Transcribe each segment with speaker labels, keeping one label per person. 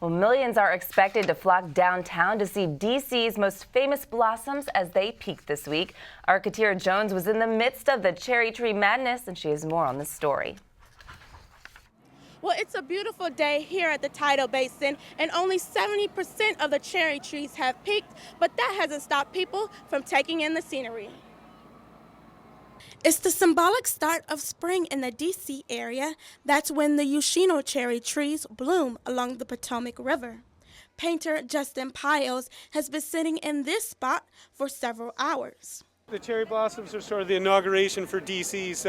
Speaker 1: Well, millions are expected to flock downtown to see DC's most famous blossoms as they peak this week. Our Katerra Jones was in the midst of the cherry tree madness, and she has more on this story.
Speaker 2: Well, it's a beautiful day here at the Tidal Basin, and only 70% of the cherry trees have peaked, but that hasn't stopped people from taking in the scenery. It's the symbolic start of spring in the D.C. area. That's when the Yoshino cherry trees bloom along the Potomac River. Painter Justin PYLES has been sitting in this spot for several hours.
Speaker 3: The cherry blossoms are sort of the inauguration for D.C.'s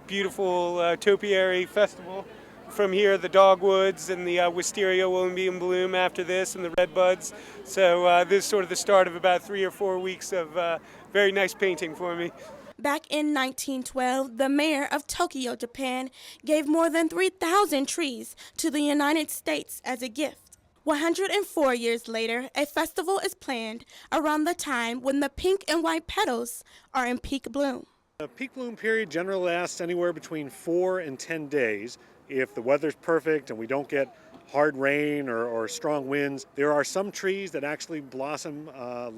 Speaker 3: beautiful topiary festival. From here, the dogwoods and the wisteria will be in bloom after this, and the redbuds. So this is sort of the start of about 3 or 4 weeks of very nice painting for me.
Speaker 2: Back in 1912, the mayor of Tokyo, Japan, gave more than 3,000 trees to the United States as a gift. 104 years later, a festival is planned around the time when the pink and white petals are in peak bloom.
Speaker 4: The peak bloom period generally lasts anywhere between 4 and 10 days. If the weather's perfect and we don't get hard rain or strong winds, there are some trees that actually blossom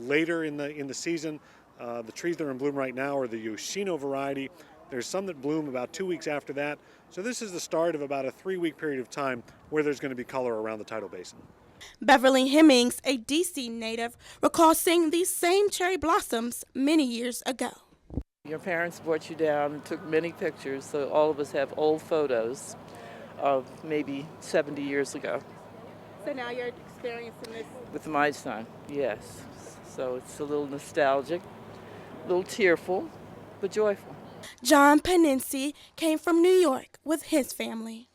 Speaker 4: later in the season. The trees that are in bloom right now are the Yoshino variety. There's some that bloom about 2 weeks after that. So this is the start of about a 3-week period of time where there's going to be color around the Tidal Basin.
Speaker 2: Beverly Hemmings, a D.C. native, recalls seeing these same cherry blossoms many years ago.
Speaker 5: Your parents brought you down and took many pictures, so all of us have old photos of maybe 70 years ago.
Speaker 2: So now you're experiencing this?
Speaker 5: With my son, yes. So it's a little nostalgic, a little tearful, but joyful.
Speaker 2: John PENNISI came from New York with his family.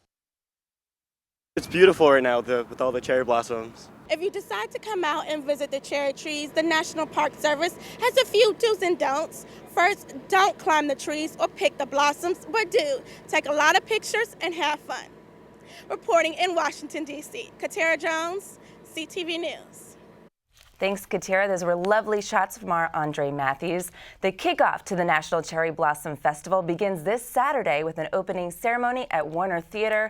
Speaker 6: It's beautiful right now with all the cherry blossoms.
Speaker 2: If you decide to come out and visit the cherry trees, the National Park Service has a few do's and don'ts. First, don't climb the trees or pick the blossoms, but do take a lot of pictures and have fun. Reporting in Washington, D.C., Katerra Jones, CTV News.
Speaker 1: Thanks, Katerra. Those were lovely shots from our Andre Matthews. The kickoff to the National Cherry Blossom Festival begins this Saturday with an opening ceremony at Warner Theater.